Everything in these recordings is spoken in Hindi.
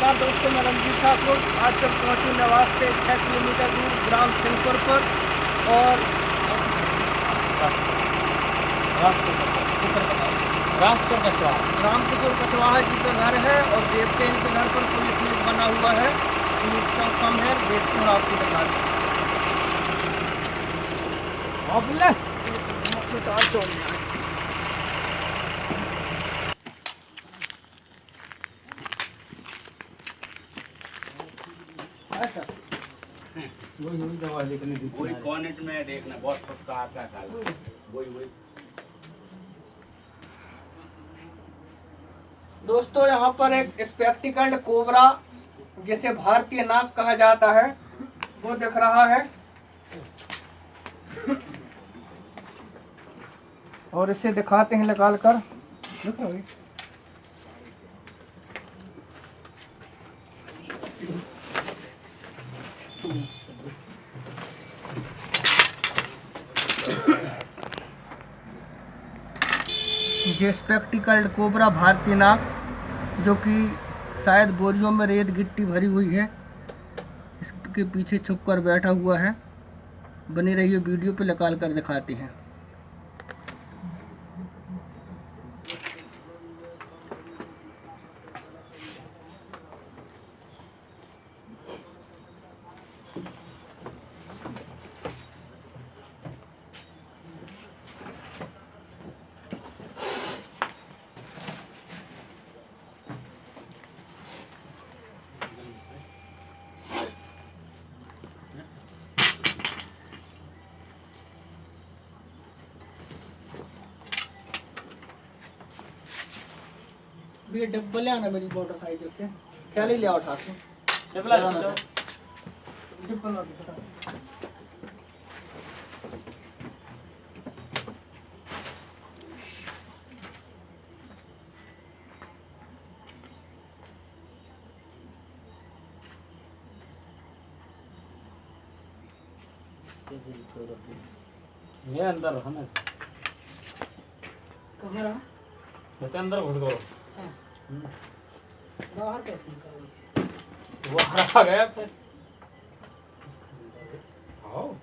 नमस्कार दोस्तों, मैं रणजीत ठाकुर आज तक पहुँचू नवाज से 6 किलोमीटर दूर ग्राम सिंहपुर पर। और राम किशोर कछवाहा जी का घर है और देखते हैं इनके घर पर पुलिस नीति बना हुआ है। पुलिस का कम है, देखते हैं आपकी दुकान। वही कॉर्नेट में देखना बहुत पक्का आता है। वही दोस्तों, यहाँ पर एक स्पेक्टिकल्ड कोबरा जिसे भारतीय नाग कहा जाता है वो दिख रहा है और इसे दिखाते हैं निकाल कर। ये स्पेक्टिकल्ड कोबरा भारतीय नाग जो कि शायद बोरियों में रेत गिट्टी भरी हुई है, इसके पीछे छुप कर बैठा हुआ है। बनी रहिए, वीडियो पे निकाल कर दिखाते हैं। ये डब्बा ले आना मेरी मोटरसाइकिल से, क्या ले लिया उठा के डब्बा ला दो। डब्बा ला दो। ये अंदर है ना, कहाँ रहा? तो अंदर घुस गए। बाहर कैसे निकाल? वो आ गया फिर। आओ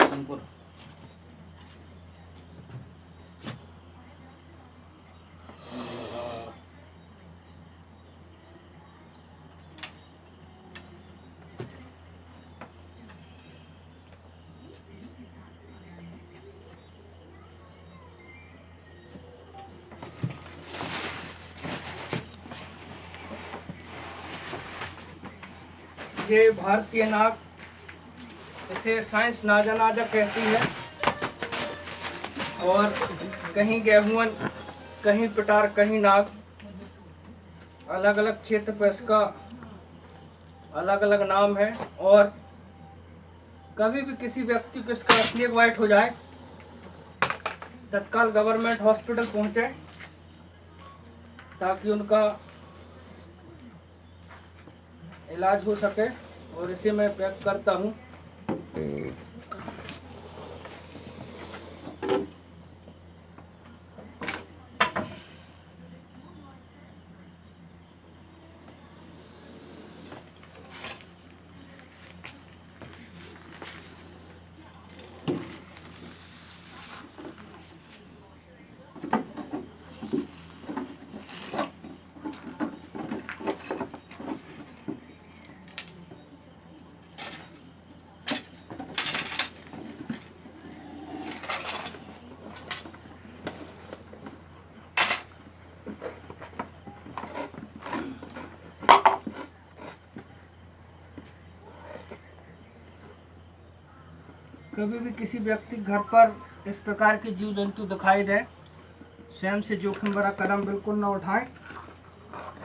सिंहपुर। ये भारतीय नाग, इसे साइंस नाजा नाजा कहती है। और कहीं गेहूं, कहीं पिटार, कहीं नाग, अलग अलग क्षेत्र पर इसका अलग अलग नाम है। और कभी भी किसी व्यक्ति को इसका स्नेक बाइट हो जाए, तत्काल गवर्नमेंट हॉस्पिटल पहुंचे ताकि उनका इलाज हो सके। और इसे मैं पैक करता हूँ। कभी भी किसी व्यक्ति के घर पर इस प्रकार के जीव जंतु दिखाई दे, स्वयं से जोखिम भरा कदम बिल्कुल न उठाएं,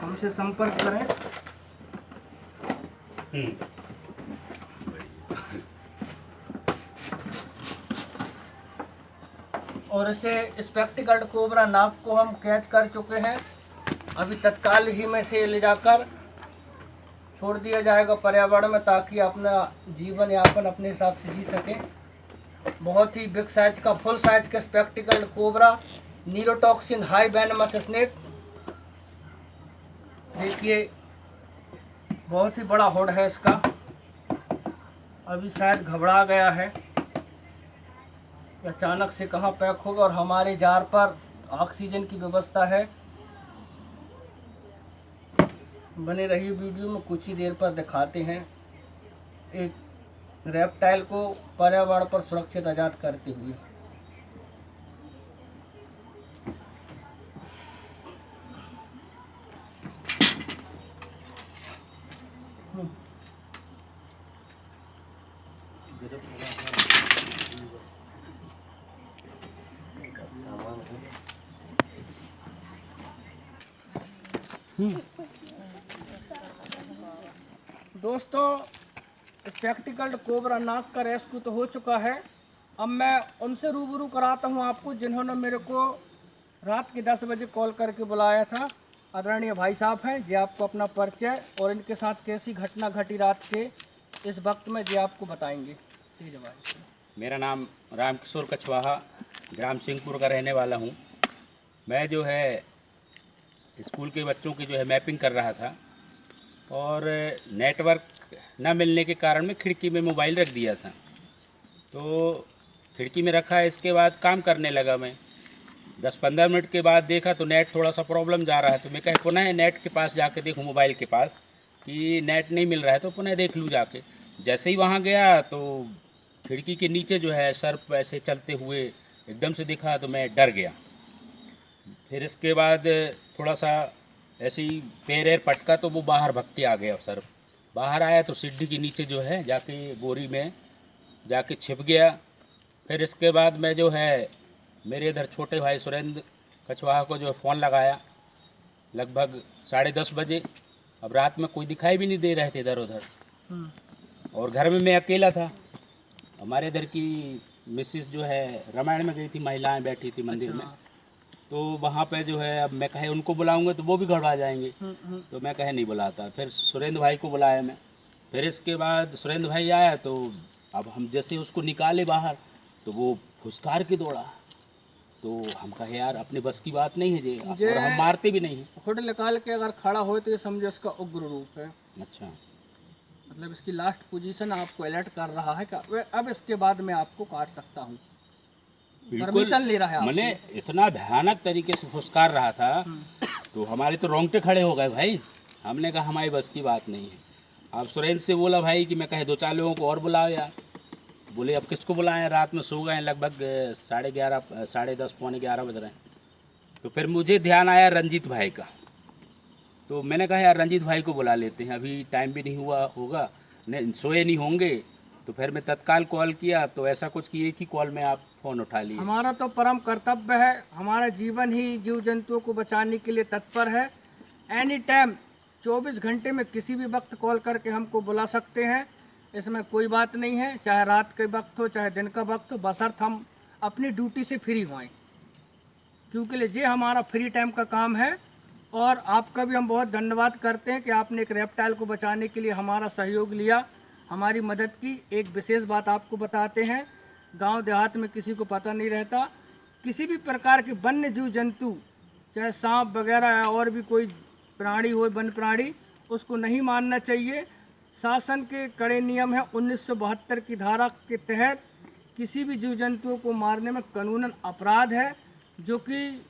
हमसे संपर्क करें। और इसे स्पेक्टिकल्ड कोबरा नाग को हम कैद कर चुके हैं। अभी तत्काल ही में से ले जाकर छोड़ दिया जाएगा पर्यावरण में, ताकि अपना जीवन यापन अपने हिसाब से जी सके। बहुत ही बिग साइज का, फुल साइज का spectacled cobra, neurotoxin high venomous snake. देखिए बहुत ही बड़ा होड़ है इसका। अभी शायद घबरा गया है, अचानक से कहाँ पैक होगा। और हमारे जार पर ऑक्सीजन की व्यवस्था है। बने रहिए वीडियो में, कुछ ही देर पर दिखाते हैं एक रेप्टाइल को पर्यावरण पर सुरक्षित आज़ाद करते हुए। दोस्तों, स्पेक्टिकल्ड कोबरा नाग का रेस्क्यू तो हो चुका है। अब मैं उनसे रूबरू कराता हूं आपको जिन्होंने मेरे को रात के 10 बजे कॉल करके बुलाया था। आदरणीय भाई साहब हैं जी, आपको अपना परिचय और इनके साथ कैसी घटना घटी रात के इस वक्त में जी आपको बताएंगे। ठीक है भाई। मेरा नाम रामकिशोर कछवाहा, ग्राम सिंहपुर का रहने वाला हूँ। मैं जो है स्कूल के बच्चों की जो है मैपिंग कर रहा था, और नेटवर्क न मिलने के कारण मैं खिड़की में मोबाइल रख दिया था। तो खिड़की में रखा, इसके बाद काम करने लगा। मैं 10-15 मिनट के बाद देखा तो नेट थोड़ा सा प्रॉब्लम जा रहा है। तो मैं कहे पुनः नेट के पास जाके देखूँ, मोबाइल के पास, कि नेट नहीं मिल रहा है, तो पुनः देख लूँ जाके। जैसे ही वहाँ गया तो खिड़की के नीचे जो है सर्प ऐसे चलते हुए एकदम से दिखा, तो मैं डर गया। फिर इसके बाद थोड़ा सा ऐसे ही पैर पटका तो वो बाहर भग के आ गया। सर्प बाहर आया तो सीढ़ी के नीचे जो है जाके बोरी में जाके छिप गया। फिर इसके बाद मैं जो है मेरे इधर छोटे भाई सुरेंद्र कछवाहा को जो फ़ोन लगाया लगभग 10:30 बजे। अब रात में कोई दिखाई भी नहीं दे रहे थे इधर उधर, और घर में मैं अकेला था। हमारे इधर की मिसिस जो है रामायण में गई थी, महिलाएं बैठी थी मंदिर में, तो वहाँ पे जो है अब मैं कहे उनको बुलाऊंगा तो वो भी घबरा जाएंगे, तो मैं कहे नहीं बुलाता। फिर सुरेंद्र भाई को बुलाया मैं। फिर इसके बाद सुरेंद्र भाई आया, तो अब हम जैसे उसको निकाले बाहर तो वो फुसकार के दौड़ा। तो हम कहे यार अपने बस की बात नहीं है जी, और हम मारते भी नहीं हैं। खुद निकाल के अगर खड़ा हो तो ये समझो इसका उग्र रूप है। अच्छा, मतलब इसकी लास्ट पोजीशन आपको अलर्ट कर रहा है कि अब इसके बाद मैं आपको काट सकता हूँ। परमिशन ले रहा है। मैंने इतना भयानक तरीके से फुसकार रहा था, तो हमारे तो रोंगटे खड़े हो गए भाई। हमने कहा हमारी बस की बात नहीं है। अब सुरेंद्र से बोला भाई कि मैं कहे 2-4 लोगों को और बुलाओ यार। बोले अब किसको बुलाएं, रात में सो गए, लगभग 11:30 10:30 पौने 11 बज रहे हैं। तो फिर मुझे ध्यान आया रंजीत भाई का, तो मैंने कहा यार रंजीत भाई को बुला लेते हैं, अभी टाइम भी नहीं हुआ होगा, सोए नहीं होंगे। तो फिर मैं तत्काल कॉल किया, तो ऐसा कुछ कि एक ही कॉल में आप फ़ोन उठा लिए। हमारा तो परम कर्तव्य है, हमारा जीवन ही जीव जंतुओं को बचाने के लिए तत्पर है। एनी टाइम 24 घंटे में किसी भी वक्त कॉल करके हमको बुला सकते हैं, इसमें कोई बात नहीं है। चाहे रात के वक्त हो चाहे दिन का वक्त हो, बशर्त हम अपनी ड्यूटी से फ्री होएं, क्योंकि ये हमारा फ्री टाइम का काम है। और आपका भी हम बहुत धन्यवाद करते हैं कि आपने एक रेप्टाइल को बचाने के लिए हमारा सहयोग लिया, हमारी मदद की। एक विशेष बात आपको बताते हैं, गांव देहात में किसी को पता नहीं रहता, किसी भी प्रकार के वन्य जीव जंतु, चाहे सांप वगैरह या और भी कोई प्राणी हो, वन प्राणी, उसको नहीं मारना चाहिए। शासन के कड़े नियम है। 1972 की धारा के तहत किसी भी जीव जंतुओं को मारने में कानूनन अपराध है, जो कि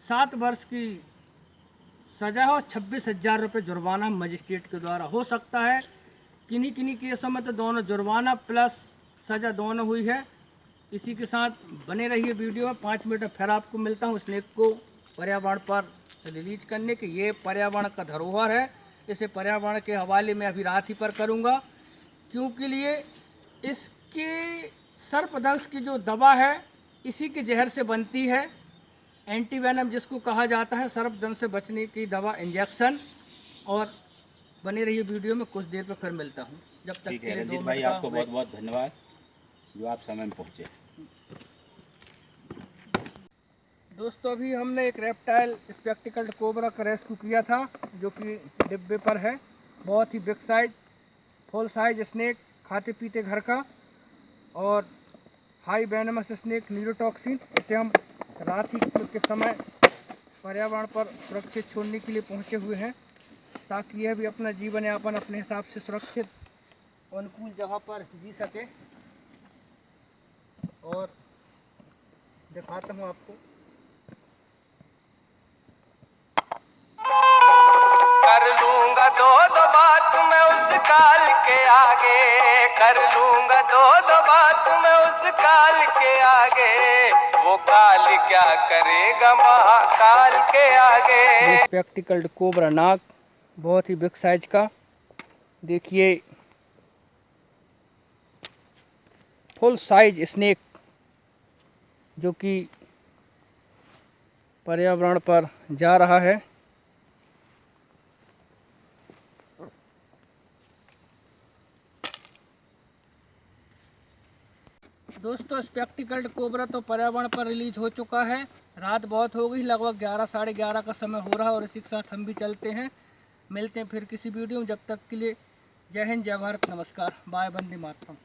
7 वर्ष की सजा हो, 26,000 रुपये जुर्माना मजिस्ट्रेट के द्वारा हो सकता है। किन्हीं किन्हीं केसों में तो दोनों जुर्माना प्लस सज़ा दोनों हुई है। इसी के साथ बने रहिए वीडियो में। 5 मिनट में फिर आपको मिलता हूँ स्नेक को पर्यावरण पर रिलीज करने के। ये पर्यावरण का धरोहर है, इसे पर्यावरण के हवाले में अभी रात ही पर करूँगा, क्योंकि लिए इसके सर्पदंश की जो दवा है इसी के जहर से बनती है। एंटीवेनम जिसको कहा जाता है, सर्पदंश से बचने की दवा इंजेक्शन। और बने रहिए वीडियो में, कुछ देर में फिर मिलता हूँ। जब तक ठीक के है लिए रंजीत 2 भाई, मिनट का आपको बहुत बहुत धन्यवाद जो आप समय में पहुँचे। दोस्तों अभी हमने एक रेप्टाइल स्पेक्टिकल्ड कोबरा का रेस्क्यू किया था, जो कि डिब्बे पर है। बहुत ही big size, full size snake, खाते पीते घर का और हाई वेनमस स्नेक न्यूरोटॉक्सिन। इसे हम रात ही के समय पर्यावरण पर सुरक्षित छोड़ने के लिए पहुंचे हुए हैं, ताकि यह भी अपना जीवन यापन अपने हिसाब से सुरक्षित अनुकूल जगह पर जी सके। और दिखाता हूँ आपको। कर लूंगा दो बात मैं उस काल के आगे, कर लूंगा दो बात मैं उस काल के आगे, वो काल क्या करेगा महाकाल के आगे। स्पेक्टिकल्ड कोबरा नाग, बहुत ही बिग साइज का, देखिए फुल साइज स्नेक, जो कि पर्यावरण पर जा रहा है। दोस्तों स्पेक्टिकल्ड कोबरा तो पर्यावरण पर रिलीज हो चुका है। रात बहुत हो गई, लगभग 11 साढ़े 11 का समय हो रहा है और इसी के साथ हम भी चलते हैं। मिलते हैं फिर किसी वीडियो में, जब तक के लिए जय हिंद, जय भारत, नमस्कार, बाय, वंदे मातरम।